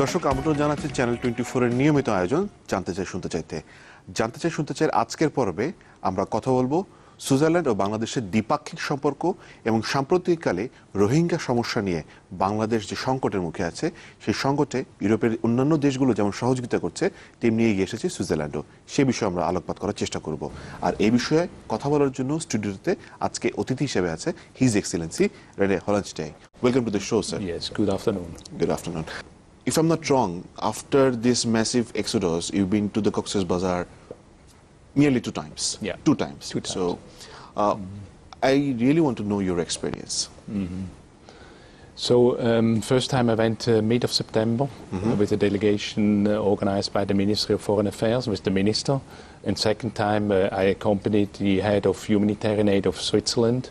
দর্শক আমন্ত্রণ জানাচ্ছি চ্যানেল 24 এর নিয়মিত আয়োজন জানতে চাই শুনতে চাই আজকের পর্বে আমরা কথা বলবো সুইজারল্যান্ড ও বাংলাদেশের দ্বিপাক্ষিক সম্পর্ক এবং সাম্প্রতিককালে রোহিঙ্গা সমস্যা নিয়ে বাংলাদেশ যে সংকটের মুখে আছে সেই সংকটে ইউরোপের অন্যান্য দেশগুলো যেমন সহযোগিতা করছে তেমনি এগিয়ে এসেছে সুইজারল্যান্ডও সে বিষয়ে আমরা আলোকপাত করার চেষ্টা করব আর এই বিষয়ে কথা বলার জন্য স্টুডিওতে আজকে অতিথি হিসেবে আছে his excellency Rene Holenstein. Welcome to the show sir. Yes, good afternoon. Good afternoon. If I'm not wrong, after this massive exodus, you've been to the Cox's Bazar nearly 2 times. Yeah. 2 times. 2 times. So, I really want to know your experience. So, first time I went mid of September with a delegation organized by the Ministry of Foreign Affairs with the minister. And second time I accompanied the head of humanitarian aid of Switzerland,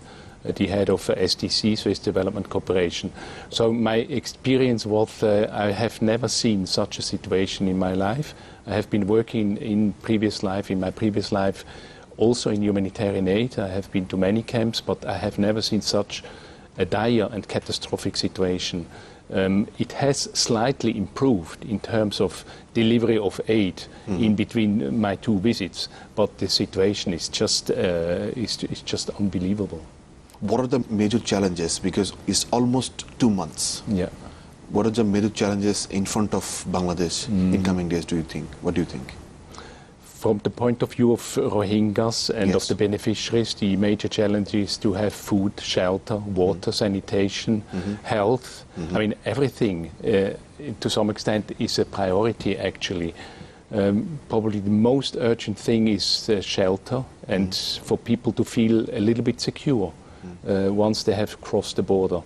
the head of SDC, Swiss Development Corporation. So my experience was I have never seen such a situation in my life. I have been working in my previous life, also in humanitarian aid. I have been to many camps, but I have never seen such a dire and catastrophic situation. It has slightly improved in terms of delivery of aid in between my 2 visits, but the situation is just unbelievable. What are the major challenges? Because it's almost 2 months. Yeah. What are the major challenges in front of Bangladesh in coming days, do you think? What do you think? From the point of view of Rohingyas and of the beneficiaries, the major challenge is to have food, shelter, water, sanitation, health. I mean, everything to some extent is a priority actually. Probably the most urgent thing is shelter and for people to feel a little bit secure once they have crossed the border.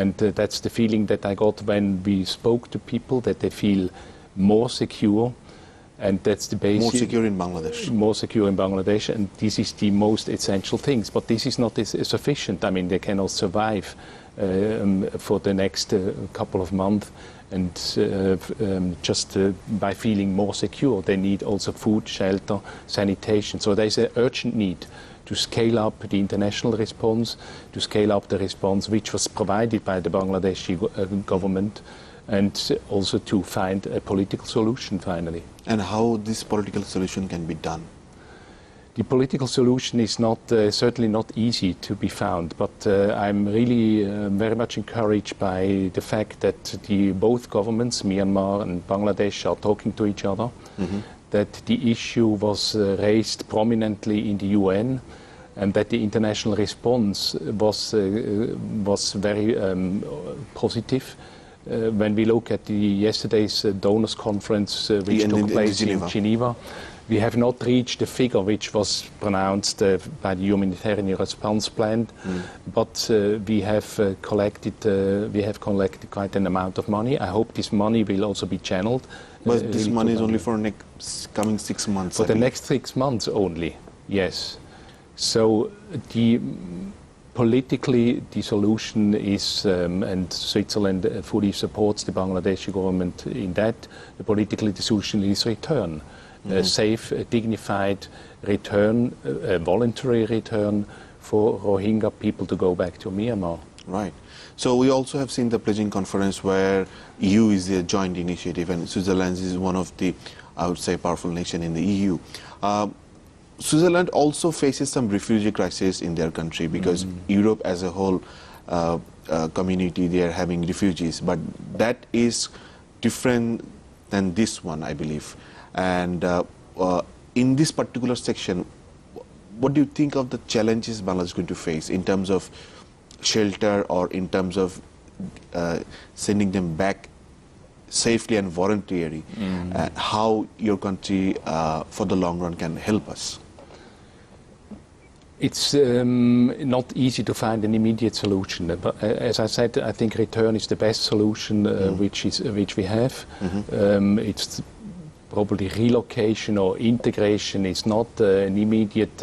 And that's the feeling that I got when we spoke to people, that they feel more secure. And that's the basic. More secure in Bangladesh. More secure in Bangladesh, and this is the most essential things. But this is not sufficient. I mean, they cannot survive for the next couple of months, and just by feeling more secure, they need also food, shelter, sanitation. So there's an urgent need to scale up the international response, to scale up the response which was provided by the Bangladeshi government, and also to find a political solution finally. And how this political solution can be done? The political solution is not certainly not easy to be found, but I'm really very much encouraged by the fact that both governments, Myanmar and Bangladesh, are talking to each other, that the issue was raised prominently in the UN, and that the international response was very positive. When we look at yesterday's donors conference which took place in Geneva, we have not reached the figure which was pronounced by the humanitarian response plan, but we have collected quite an amount of money. I hope this money will also be channeled. But this money is only for coming 6 months. For the next 6 months only, yes. So politically, the solution is, and Switzerland fully supports the Bangladeshi government in that, politically the solution is return. A safe, dignified return, a voluntary return for Rohingya people to go back to Myanmar. Right. So we also have seen the pledging conference where EU is a joint initiative and Switzerland is one of the, I would say, powerful nation in the EU. Switzerland also faces some refugee crisis in their country because Europe as a whole community, they are having refugees, but that is different than this one, I believe. And in this particular section, what do you think of the challenges Bangladesh is going to face in terms of shelter or in terms of sending them back safely and voluntarily, and how your country for the long run can help us? It's not easy to find an immediate solution, but as I said, I think return is the best solution which we have. It's probably relocation or integration is not an immediate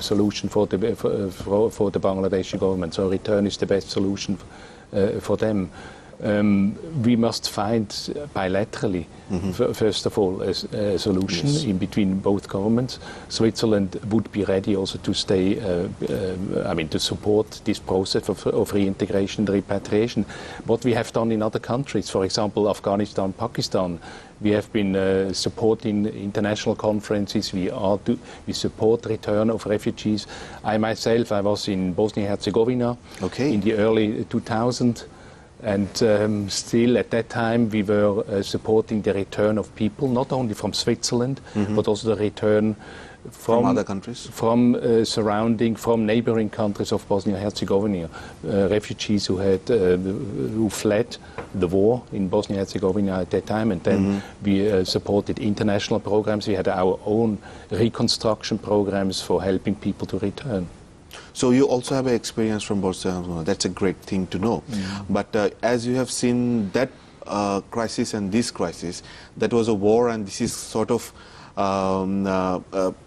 solution for the Bangladeshi government. So return is the best solution for them. we must find bilaterally, first of all, a solution in between both governments. Switzerland would be ready also to stay, to support this process of reintegration and repatriation. What we have done in other countries, for example, Afghanistan, Pakistan, we have been supporting international conferences. We support return of refugees. I myself, I was in Bosnia-Herzegovina in the early 2000s. And still at that time we were supporting the return of people, not only from Switzerland, but also the return from other countries, from neighboring countries of Bosnia-Herzegovina, refugees who fled the war in Bosnia-Herzegovina at that time, and then we supported international programs. We had our own reconstruction programs for helping people to return. So you also have an experience from Bosnia. That's a great thing to know. But as you have seen that crisis and this crisis, that was a war, and this is sort of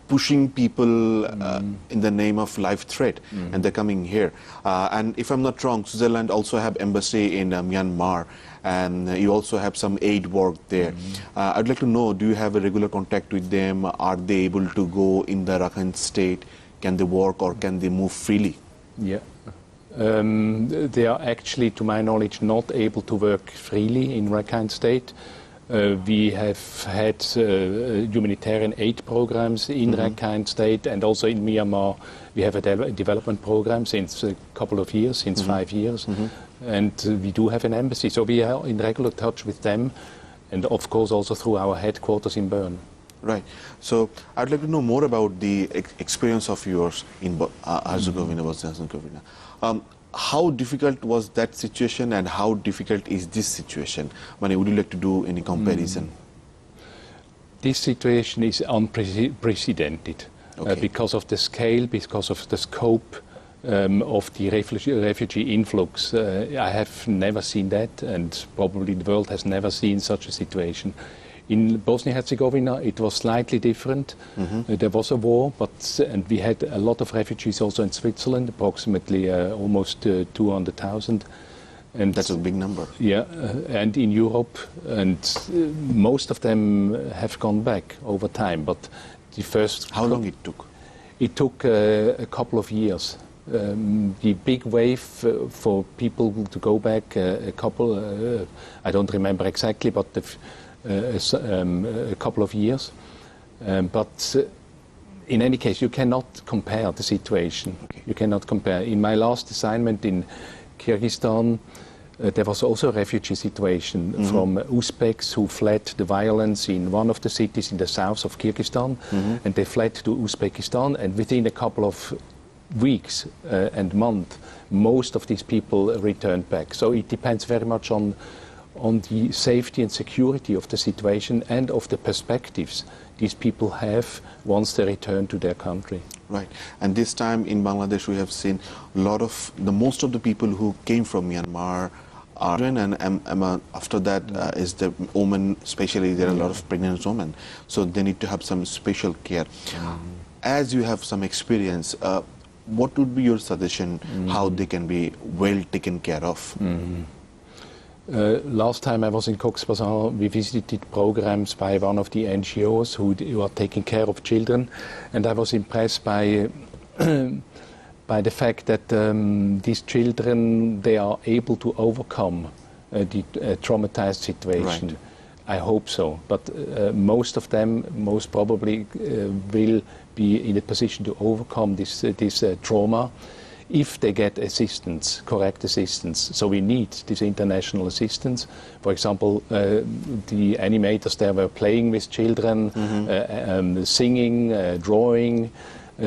pushing people in the name of life threat, and they're coming here. And if I'm not wrong, Switzerland also have embassy in Myanmar, and you also have some aid work there. I'd like to know, do you have a regular contact with them? Are they able to go in the Rakhine state? Can they work or can they move freely? Yeah. They are actually, to my knowledge, not able to work freely in Rakhine State. We have had humanitarian aid programs in Rakhine State, and also in Myanmar we have a development program since a couple of years, since 5 years. And we do have an embassy, so we are in regular touch with them, and of course also through our headquarters in Bern. Right. So I'd like to know more about the experience of yours in Herzegovina, Bosnia-Herzegovina. How difficult was that situation, and how difficult is this situation? Would you like to do any comparison? This situation is unprecedented because of the scale, because of the scope of the refugee influx. I have never seen that, and probably the world has never seen such a situation. In Bosnia-Herzegovina, it was slightly different. There was a war, and we had a lot of refugees also in Switzerland, approximately almost 200,000. And that's a big number. Yeah, and in Europe, and most of them have gone back over time. But the first... How long it took? It took a couple of years. The big wave for people to go back, I don't remember exactly, but a couple of years. But in any case, you cannot compare the situation. You cannot compare. In my last assignment in Kyrgyzstan, there was also a refugee situation from Uzbeks who fled the violence in one of the cities in the south of Kyrgyzstan, and they fled to Uzbekistan, and within a couple of weeks and months, most of these people returned back. So it depends very much on the safety and security of the situation and of the perspectives these people have once they return to their country. Right. And this time in Bangladesh we have seen most of the people who came from Myanmar are children, and after that is the women, especially there are a lot of pregnant women, so they need to have some special care. As you have some experience, what would be your suggestion how they can be well taken care of? Last time I was in Cox's Bazar, we visited programs by one of the NGOs who are taking care of children, and I was impressed by the fact that these children, they are able to overcome the traumatized situation. Right. I hope so, but most of them most probably will be in a position to overcome this trauma if they get assistance, correct assistance. So we need this international assistance. For example, the animators there were playing with children, singing, drawing,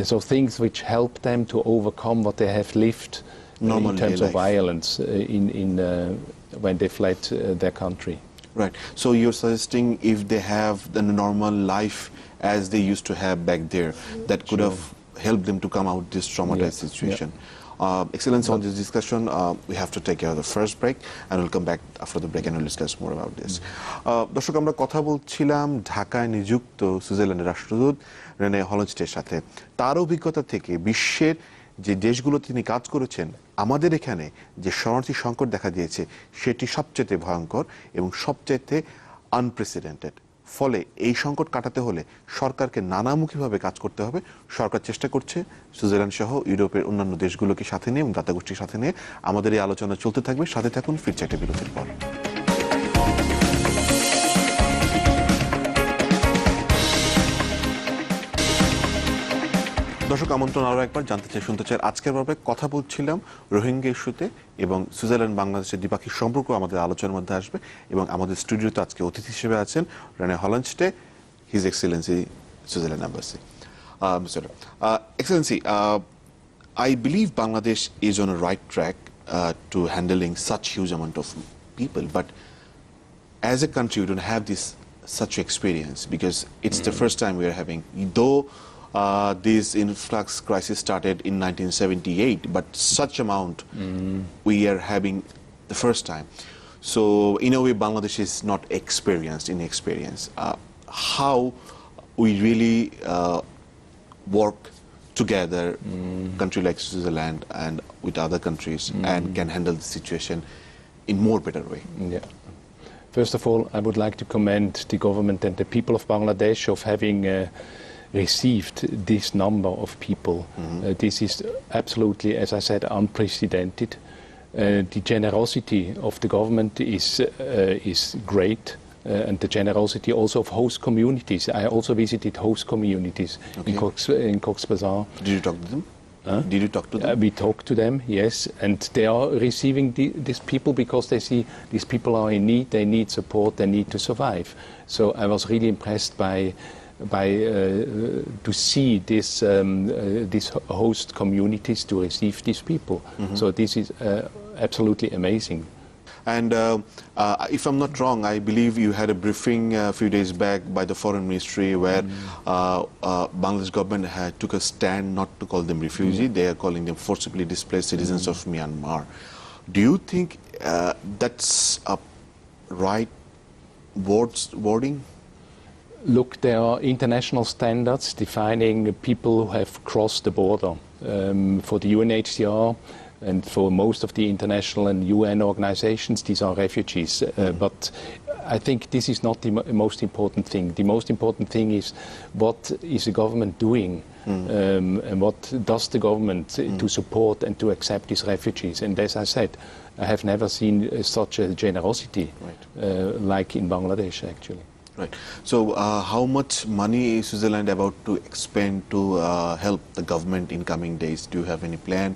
so things which help them to overcome what they have lived in terms of violence when they fled their country. Right. So you're suggesting if they have the normal life as they used to have back there, that could have helped them to come out this traumatized situation. Excellence on this discussion. We have to take the first break, and we'll come back after the break and we'll discuss more about this. দর্শক, আমরা কথা বলছিলাম ঢাকায় নিযুক্ত সুইজারল্যান্ডের রাষ্ট্রদূত Rene হলস্টের সাথে। তার অভিজ্ঞতা থেকে বিশ্বের যে দেশগুলো তিনি কাজ করেছেন আমাদের এখানে যে শরণার্থী সংকট দেখা দিয়েছে সেটি সবচেয়ে ভয়ঙ্কর এবং সবচেয়ে আনপ্রেসিডেন্টেড। ফলে এই সংকট কাটাতে হলে সরকারকে নানামুখীভাবে কাজ করতে হবে। সরকার চেষ্টা করছে সুইজারল্যান্ড সহ ইউরোপের অন্যান্য দেশগুলোকে সাথে নিয়ে এবং দাতাগোষ্ঠীর সাথে নিয়ে। আমাদের এই আলোচনা চলতে থাকবে, সাথে থাকুন, ফিরছে একটা বিরতির পর। দর্শক, আমন্ত্রণ আরও একবার জানতে চাই, শুনতে চাই। আজকের পর্বে কথা বলছিলাম রোহিঙ্গা ইস্যুতে এবং সুইজারল্যান্ড বাংলাদেশের দ্বিপাক্ষিক সম্পর্ক আমাদের আলোচনার মধ্যে আসবে। এবং আমাদের স্টুডিওতে আজকে অতিথি হিসেবে আছেন Rene Holenstein, his excellency Switzerland Embassy. Mr. Excellency, I believe Bangladesh is on a right track to handling such huge amount of people, but as a country we don't have this such experience because it's the first time we are having, though this influx crisis started in 1978, but such amount we are having the first time. So in a way Bangladesh is not experienced in experience. How we really work together, country like Switzerland and with other countries, and can handle the situation in more better way. Yeah. First of all, I would like to commend the government and the people of Bangladesh of having received this number of people. This is absolutely, as I said, unprecedented. The generosity of the government is great. And the generosity also of host communities. I also visited host communities in Cox's Bazar. Did you talk to them? Did you talk to them? We talked to them, yes, and they are receiving these people because they see these people are in need, they need support, they need to survive. So I was really impressed to see these host communities to receive these people. So this is absolutely amazing. And if I'm not wrong, I believe you had a briefing a few days back by the Foreign Ministry where Bangladesh government took a stand not to call them refugee. They are calling them forcibly displaced citizens of Myanmar. Do you think that's a right wording? Look, there are international standards defining people who have crossed the border. For the UNHCR, and for most of the international and UN organizations, these are refugees. But I think this is not the most important thing. The most important thing is what is the government doing and what does the government to support and to accept these refugees. And as I said, I have never seen such a generosity like in Bangladesh, actually. Right. So how much money is Switzerland about to expend to help the government in coming days? Do you have any plan?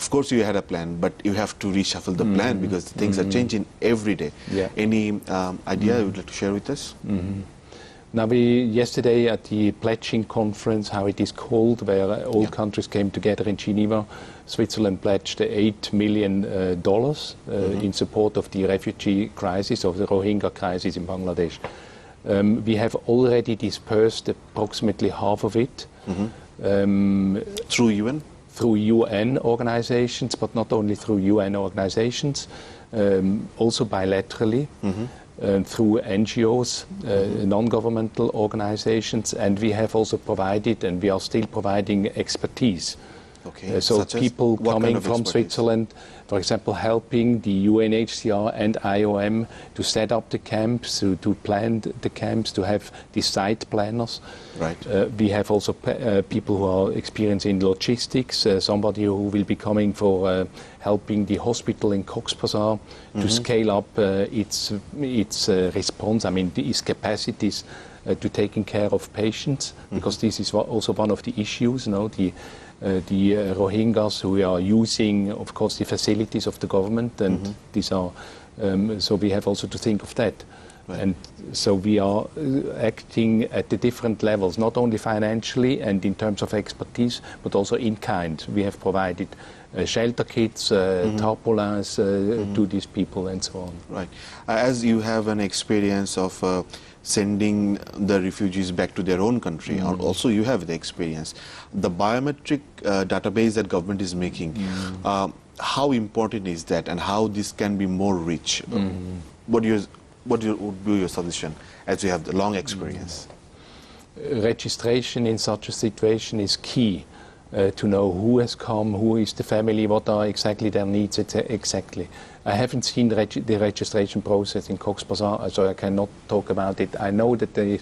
Of course you had a plan, but you have to reshuffle the plan because things are changing every day. Yeah. Any idea you would like to share with us? Now, yesterday at the pledging conference, how it is called, where all countries came together in Geneva, Switzerland pledged $8 million in support of the refugee crisis, of the Rohingya crisis in Bangladesh. We have already dispersed approximately half of it. Through UN? Through UN organizations, but not only through UN organizations, also bilaterally, through NGOs, non-governmental organizations, and we have also provided, and we are still providing expertise. Okay. So people coming from expertise? Switzerland, for example, helping the UNHCR and IOM to set up the camps, to plan the camps, to have the site planners. Right. We have also people who are experienced in logistics, somebody who will be coming for helping the hospital in Cox's Bazar to scale up its response, its capacities to taking care of patients, because this is also one of the issues, the Rohingyas who are using, of course, the facilities of the government, and these are, so we have also to think of that. Right. And so we are acting at the different levels, not only financially and in terms of expertise, but also in kind. We have provided shelter kits, tarpaulins to these people and so on. Right. As you have an experience of sending the refugees back to their own country, and also you have the experience. The biometric database that government is making, how important is that and how this can be more rich? What would be your suggestion as you have the long experience? Registration in such a situation is key. to know who has come, who is the family, what are exactly their needs, exactly. I haven't seen the registration process in Cox's Bazar, so I cannot talk about it. I know that the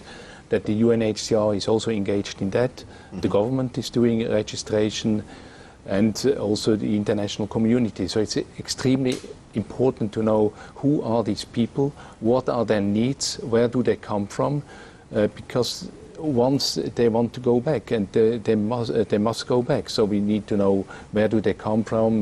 UNHCR is also engaged in that. The government is doing registration, and also the international community. So it's extremely important to know who are these people, what are their needs, where do they come from, because once they want to go back, and they must go back. So we need to know where do they come from,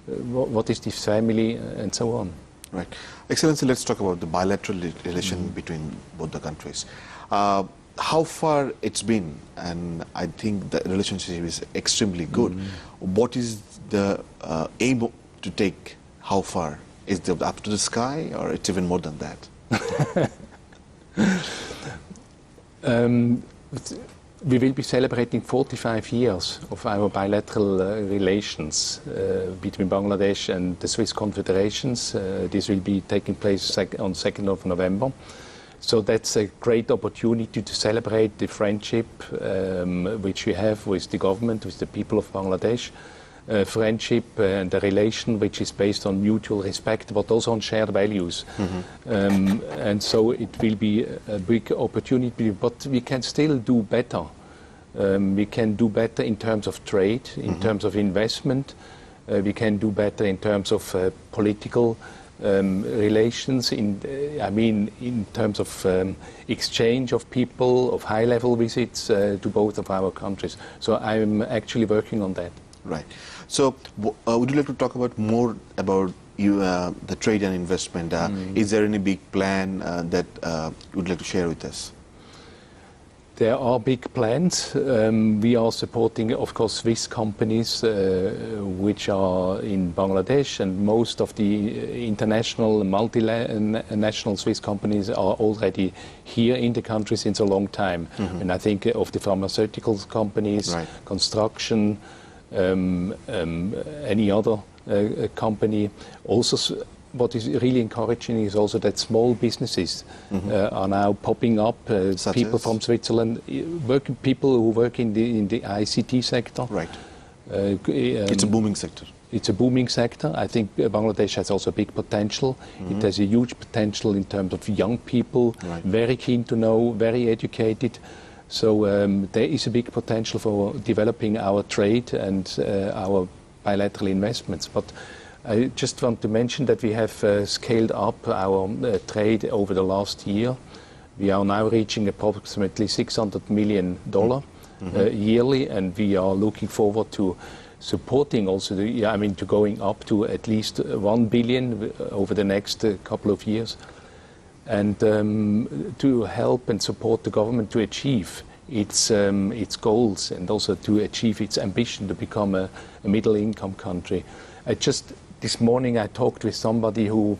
what is this family, and so on. Right. Excellency, let's talk about the bilateral relation between both the countries. How far it's been, and I think the relationship is extremely good. What is the aim to take? How far? Is it up to the sky, or it's even more than that? We will be celebrating 45 years of our bilateral relations between Bangladesh and the Swiss Confederations. This will be taking place on 2nd of November. So that's a great opportunity to celebrate the friendship which we have with the government, with the people of Bangladesh. Friendship and a relation which is based on mutual respect, but also on shared values. And so it will be a big opportunity, but we can still do better. We can do better in terms of trade, in terms of investment. We can do better in terms of political relations, in terms of exchange of people, of high-level visits to both of our countries. So I'm actually working on that. Right. So would you like to talk about more about the trade and investment? Is there any big plan that you would like to share with us? There are big plans. We are supporting, of course, Swiss companies which are in Bangladesh, and most of the international, multinational Swiss companies are already here in the country since a long time. And I think of the pharmaceutical companies, right, construction, any other company. Also, what is really encouraging is also that small businesses are now popping up. People from Switzerland, people who work in the ICT sector. Right. It's a booming sector. It's a booming sector. I think Bangladesh has also big potential. It has a huge potential in terms of young people, right, very keen to know, very educated. So there is a big potential for developing our trade and our bilateral investments. But I just want to mention that we have scaled up our trade over the last year. We are now reaching approximately $600 million yearly, and we are looking forward to supporting also to going up to at least 1 billion over the next couple of years, and to help and support the government to achieve its goals, and also to achieve its ambition to become a middle-income country. This morning I talked with somebody who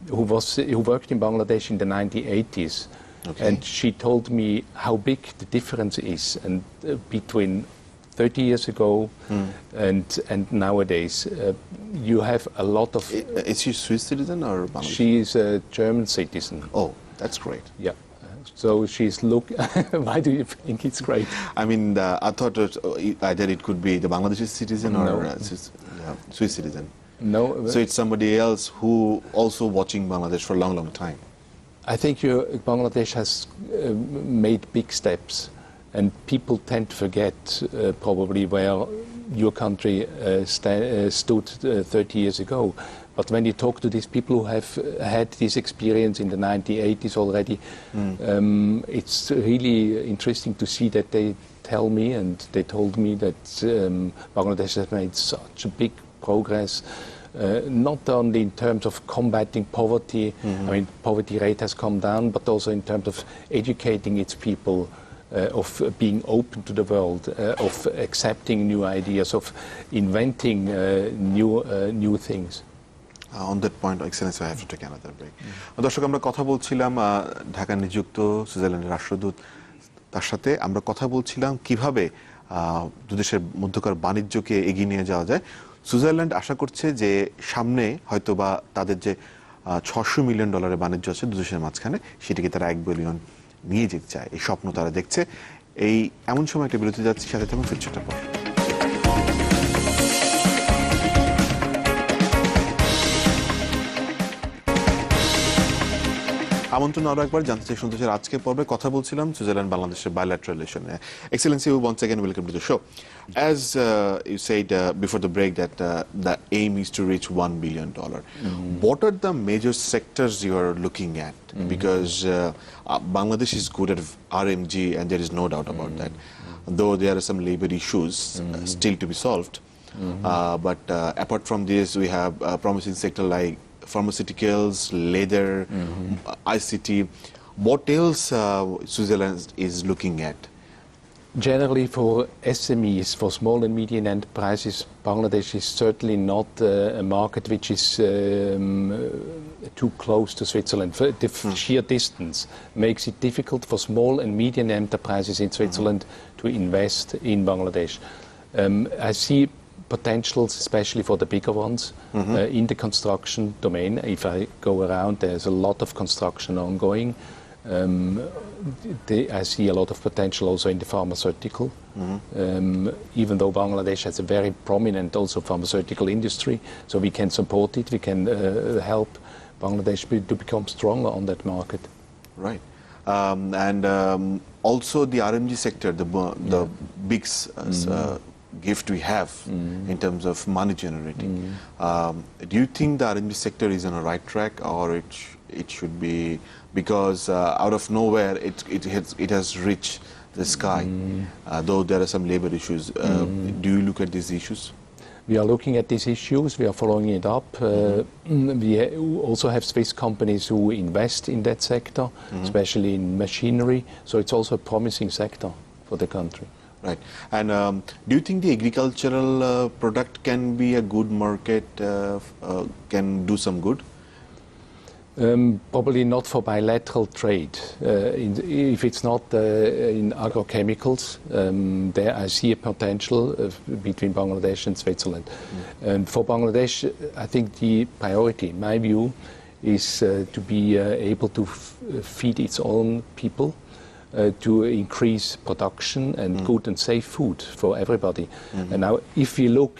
worked in Bangladesh in the 1980s, okay, and she told me how big the difference is and between 30 years ago and nowadays. You have a lot of... Is she Swiss citizen or Bangladesh? She is a German citizen. Oh, that's great. Yeah. So she's why do you think it's great? I mean, I thought that either it could be the Bangladeshi citizen or Swiss citizen. No. So it's somebody else who also watching Bangladesh for a long, long time. I think Bangladesh has made big steps, and people tend to forget probably where your country stood 30 years ago. But when you talk to these people who have had this experience in the 1980s already, it's really interesting to see that they tell me, and they told me that Bangladesh has made such a big progress, not only in terms of combating poverty. I mean, poverty rate has come down, but also in terms of educating its people, of being open to the world, of accepting new ideas, of inventing new things. On that point, Excellency, I have to take another break. দর্শক, আমরা কথা বলছিলাম ঢাকায় নিযুক্ত সুইজারল্যান্ডের রাষ্ট্রদূত, তার সাথে আমরা কথা বলছিলাম কিভাবে দুদেশের মধ্যকার বাণিজ্যকে এগিয়ে নিয়ে যাওয়া যায়। সুইজারল্যান্ড আশা করছে যে সামনে হয়তো বা তাদের যে $600 মিলিয়ন বাণিজ্য আছে দুদেশের মাঝখানে, সেটিকে তারা $1 বিলিয়ন নিয়ে যেতে চায়। এই স্বপ্ন তারা দেখছে। এই এমন সময় একটা বিরতি যাচ্ছি, সাথে থাকুন, ফিরছি একটু পর। আমন্ত্রণ আরো একবার জানতে চাই শুনতে চাই আজকের পর্বে কথা বলছিলাম সুইজারল্যান্ড বাংলাদেশের bilateral relation. Excellency, once again welcome to the show. As you said before the break that the aim is to reach $1 billion. What are the major sectors you are looking at? Because Bangladesh is good at RMG and there is no doubt about that. Though there are some labor issues still to be solved. But apart from this, we have a promising sector like pharmaceuticals, leather, ICT. What else Switzerland is looking at? Generally, for SMEs, for small and medium enterprises, Bangladesh is certainly not a market which is too close to Switzerland. The sheer distance makes it difficult for small and medium enterprises in Switzerland to invest in Bangladesh. I see potentials, especially for the bigger ones, in the construction domain. If I go around, there's a lot of construction ongoing. I see a lot of potential also in the pharmaceutical, even though Bangladesh has a very prominent also pharmaceutical industry, so we can support it, we can help Bangladesh to become stronger on that market. Right. And also the RMG sector, the big gift we have in terms of money generating. Do you think the RMG sector is on a right track, or it should be, because out of nowhere it has reached the sky, though there are some labor issues. Do you look at these issues? We are looking at these issues, we are following it up. We also have Swiss companies who invest in that sector, especially in machinery, so it's also a promising sector for the country. Right. And do you think the agricultural product can be a good market, can do some good? Probably not for bilateral trade. If it's not in agrochemicals, there I see a potential between Bangladesh and Switzerland. And for Bangladesh, I think the priority, in my view, is to be able to feed its own people, to increase production and good and safe food for everybody. And now, if we look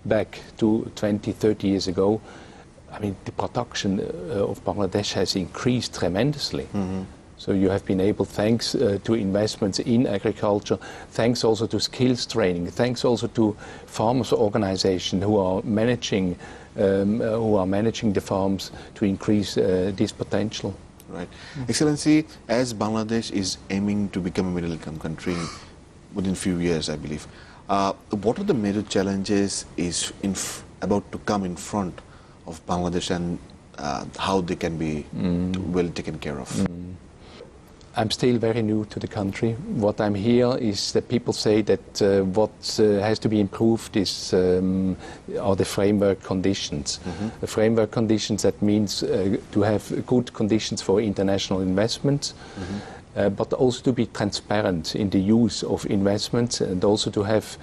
back to 20, 30 years ago, I mean, the production of Bangladesh has increased tremendously. So you have been able, thanks to investments in agriculture, thanks also to skills training, thanks also to farmers' organizations who are managing the farms to increase this potential. Right. Excellency, as Bangladesh is aiming to become a middle-income country within few years, I believe, what are the major challenges is about to come in front of Bangladesh, and how they can be well taken care of? I'm still very new to the country. What I'm here is that people say that what has to be improved are the framework conditions. The framework conditions, that means to have good conditions for international investments, but also to be transparent in the use of investments, and also to have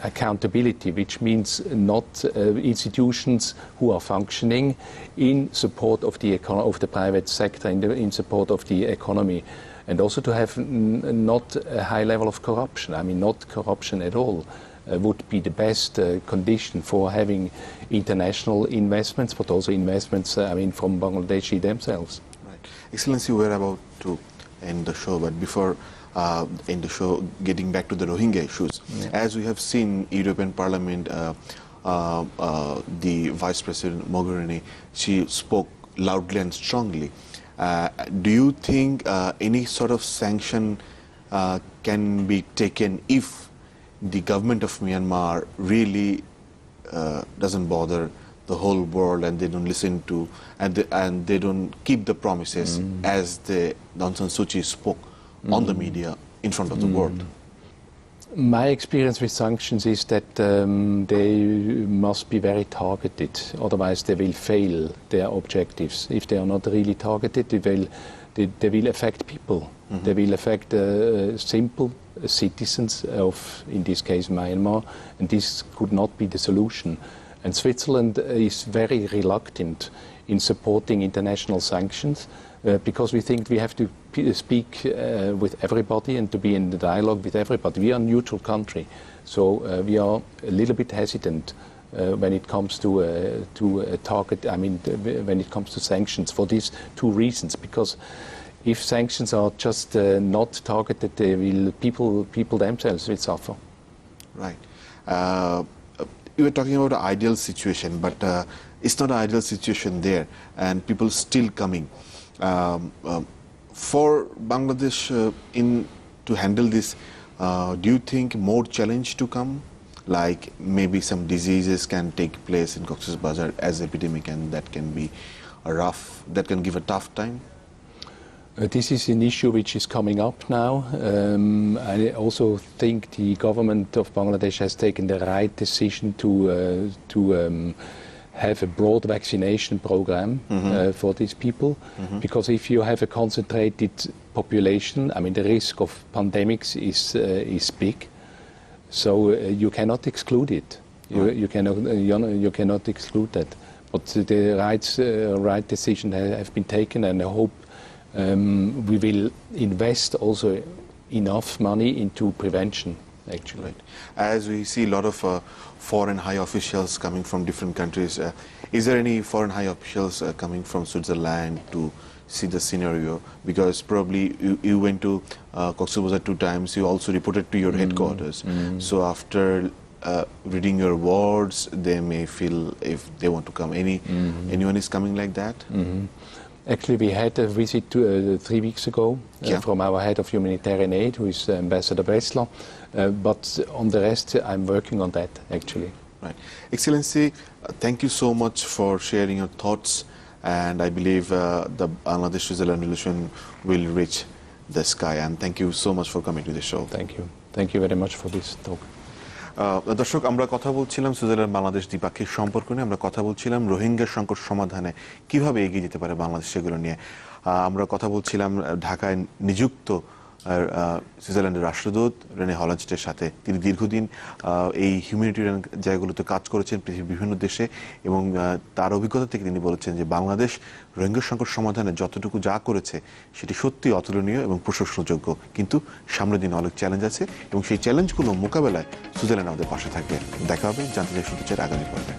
accountability, which means not institutions who are functioning in support of the private sector, in support of the economy, and also to have not a high level of corruption. I mean, not corruption at all would be the best condition for having international investments, but also investments, I mean, from Bangladeshi themselves. Right. Excellency, we're about to end the show, but before in the show, getting back to the Rohingya issues, as we have seen European Parliament, the Vice President Mogherini, she spoke loudly and strongly. Do you think any sort of sanction can be taken if the government of Myanmar really doesn't bother the whole world, and they don't listen to, and they don't keep the promises as the Aung San Suu Kyi spoke on the media in front of the world? My experience with sanctions is that they must be very targeted, otherwise they will fail their objectives. If they are not really targeted, they will affect people. They will affect simple citizens of, in this case, Myanmar, and this could not be the solution. And Switzerland is very reluctant in supporting international sanctions, because we think we have to speak with everybody and to be in the dialogue with everybody. We are a neutral country, so we are a little bit hesitant when it comes to target. I mean, when it comes to sanctions for these two reasons, because if sanctions are just not targeted, they will people themselves will suffer. Right. You were talking about an ideal situation, but it's not an ideal situation there, and people still coming. For Bangladesh to handle this, do you think more challenge to come? Like maybe some diseases can take place in Cox's Bazar as epidemic, and that can be that can give a tough time? This is an issue which is coming up now. I also think the government of Bangladesh has taken the right decision to have a broad vaccination program for these people, because if you have a concentrated population, I mean, the risk of pandemics is big, so you cannot exclude it. You cannot exclude that. But the right decision have been taken, and I hope we will invest also enough money into prevention, actually. Right. As we see a lot of foreign high officials coming from different countries, is there any foreign high officials coming from Switzerland to see the scenario? Because probably you went to Cox's Bazar 2 times, you also reported to your headquarters. So after reading your words, they may feel if they want to come. Anyone is coming like that? Actually, we had a visit 3 weeks ago from our head of humanitarian aid, who is Ambassador Bressler. But on the rest, I'm working on that, actually. Right. Excellency, thank you so much for sharing your thoughts. And I believe the Bangladesh-Switzerland relation will reach the sky. And thank you so much for coming to the show. Thank you. Thank you very much for this talk. দর্শক, আমরা কথা বলছিলাম Switzerland Bangladesh দ্বিপাক্ষিক সম্পর্ক নিয়ে। আমরা কথা বলছিলাম রোহিঙ্গা সংকট সমাধানে কিভাবে এগিয়ে যেতে পারে বাংলাদেশ, সেগুলো নিয়ে। আমরা কথা বলছিলাম ঢাকায় নিযুক্ত সুইজারল্যান্ডের রাষ্ট্রদূত রেনে হলান্ডস্টের সাথে। তিনি দীর্ঘদিন এই হিউম্যানিটেরিয়ান জায়গাগুলোতে কাজ করেছেন পৃথিবীর বিভিন্ন দেশে, এবং তার অভিজ্ঞতা থেকে তিনি বলেছেন যে বাংলাদেশ রোহিঙ্গা সংকট সমাধানে যতটুকু যা করেছে সেটি সত্যি অতুলনীয় এবং প্রশংসযোগ্য। কিন্তু সামনের দিনে অনেক চ্যালেঞ্জ আছে, এবং সেই চ্যালেঞ্জগুলো মোকাবেলায় সুইজারল্যান্ড আমাদের পাশে থাকবে। দেখা হবে জানতে চাই শুনতে চাই আগামী পর্বে।